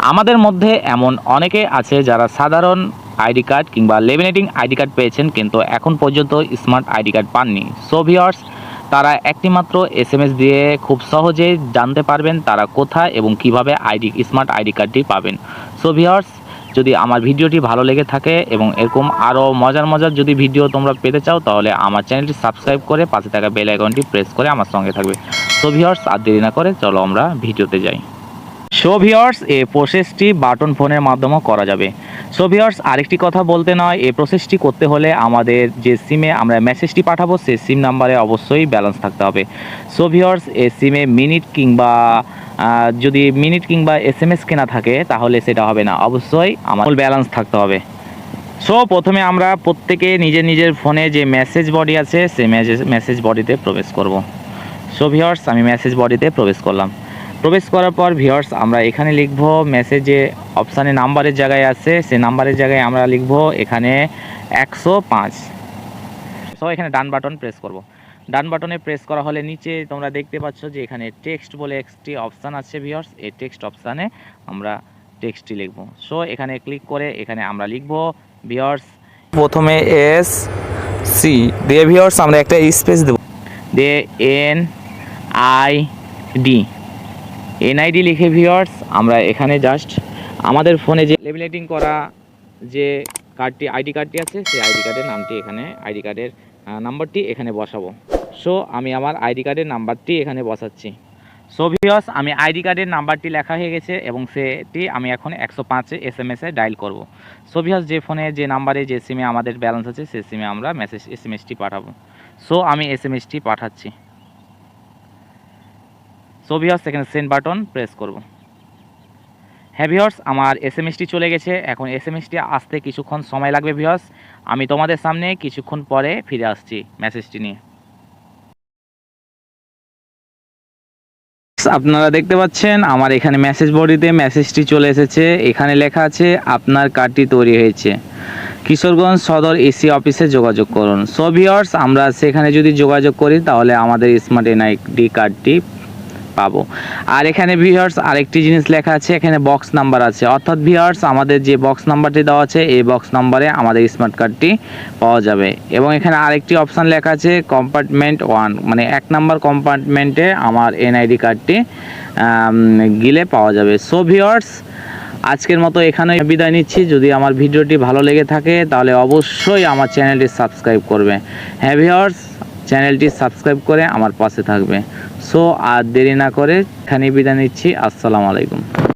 আমাদের মধ্যে এমন অনেকে আছে যারা সাধারণ আইডি কার্ড কিংবা লেমিনেটিং আইডি কার্ড পেয়েছেন কিন্তু এখন পর্যন্ত স্মার্ট আইডি কার্ড পাননি। সো ভিউয়ার্স, তারা একটিমাত্র SMS দিয়ে খুব সহজেই জানতে পারবেন তারা কোথায় এবং কিভাবে স্মার্ট আইডি কার্ডটি পাবেন। সো ভিউয়ার্স, যদি আমার ভিডিওটি ভালো লেগে থাকে এবং এরকম আরও মজার যদি ভিডিও তোমরা পেতে চাও তাহলে আমার চ্যানেলটি সাবস্ক্রাইব করে পাশে থাকা বেল আইকনটি প্রেস করে আমার সঙ্গে থাকবে। সো ভিউয়ার্স, আর দেরি না করে চলো আমরা ভিডিওতে যাই। সো ভিউয়ার্স, এই প্রসেসটি বাটন ফোনের মাধ্যমেও করা যাবে। সো ভিউয়ার্স, আরেকটি কথা বলতে নয়, এই প্রসেসটি করতে হলে আমাদের যে সিমে আমরা মেসেজটি পাঠাবো সেই সিম নাম্বারে অবশ্যই ব্যালেন্স থাকতে হবে। সো ভিউয়ার্স, এই সিমে যদি মিনিট কিংবা SMS কেনা থাকে তাহলে সেটা হবে না, অবশ্যই আমার ফুল ব্যালেন্স থাকতে হবে। সো প্রথমে আমরা প্রত্যেকে নিজের ফোনে যে মেসেজ বডি আছে সেই মেসেজ বডিতে প্রবেশ করব। সো ভিউয়ার্স, আমি মেসেজ বডিতে প্রবেশ করলাম। প্রবেশ করার পর ভিউয়ার্স, আমরা এখানে লিখব মেসেজে অপশানে নাম্বারের জায়গায় আছে, সেই নাম্বারের জায়গায় আমরা লিখব এখানে 105। সো এখানে ডান বাটন প্রেস করব। ডান বাটনে প্রেস করা হলে নিচে তোমরা দেখতে পাচ্ছ যে এখানে টেক্সট বলে একটি অপশান আছে ভিউয়ার্স, এই টেক্সট অপশানে আমরা টেক্সটটি লিখব। সো এখানে ক্লিক করে এখানে আমরা লিখব ভিউয়ার্স প্রথমে SC দিয়ে ভিউয়ার্স আমরা একটা স্পেস দেব, দিয়ে NID লিখে ভিউয়ার্স আমরা এখানে জাস্ট আমাদের ফোনে যে লেমিনেটিং করা যে আইডি কার্ডটি আছে সেই আইডি কার্ডের নামটি এখানে আইডি কার্ডের নাম্বারটি এখানে বসাবো। সো আমি আমার আইডি কার্ডের নাম্বারটি এখানে বসাচ্ছি। সো ভিউয়ার্স, আমি আইডি কার্ডের নাম্বারটি লেখা হয়ে গেছে এবং সেটি আমি এখন 105 SMS ডায়াল করব। সো ভিউয়ার্স, যে ফোনে যে নাম্বারে যে সিমে আমাদের ব্যালেন্স আছে সেই সিমে আমরা SMSটি পাঠাবো। সো আমি SMSটি পাঠাচ্ছি। সো ভিউয়ার্স, এখানে সেন্ড বাটন প্রেস করব। হ্যাঁ ভিউয়ার্স, আমার SMSটি চলে গেছে। এখন SMSটি আসতে কিছুক্ষণ সময় লাগবে ভিউয়ার্স, আমি তোমাদের সামনে কিছুক্ষণ পরে ফিরে আসছি মেসেজটি নিয়ে। আপনারা দেখতে পাচ্ছেন আমার এখানে মেসেজ বডিতে মেসেজটি চলে এসেছে। এখানে লেখা আছে আপনার কার্ডটি তৈরি হয়েছে, কিশোরগঞ্জ সদর EC অফিসে যোগাযোগ করুন। সো ভিউয়ার্স, আমরা সেখানে যদি যোগাযোগ করি তাহলে আমাদের স্মার্ট NID কার্ডটি পাবো। আর এখানে ভিউয়ার্স আরেকটি জিনিস লেখা আছে, এখানে বক্স নাম্বার আছে, অর্থাৎ ভিউয়ার্স আমাদের যে বক্স নাম্বারটি দেওয়া আছে এই বক্স নাম্বারে আমাদের স্মার্ট কার্ডটি পাওয়া যাবে। এবং এখানে আরেকটি অপশান লেখা আছে কম্পার্টমেন্ট 1, মানে 1 নাম্বার কম্পার্টমেন্টে আমার NID কার্ডটি গিলে পাওয়া যাবে। সো ভিউয়ার্স, আজকের মতো এখানে বিদায় নিচ্ছি। যদি আমার ভিডিওটি ভালো লেগে থাকে তাহলে অবশ্যই আমার চ্যানেলটি সাবস্ক্রাইব করবে। হ্যাঁ ভিউয়ার্স, চ্যানেলটি সাবস্ক্রাইব করে আমার পাশে থাকবে। সো আর দেরি না করে এখানে বিদায় নিচ্ছি। আসসালামু আলাইকুম।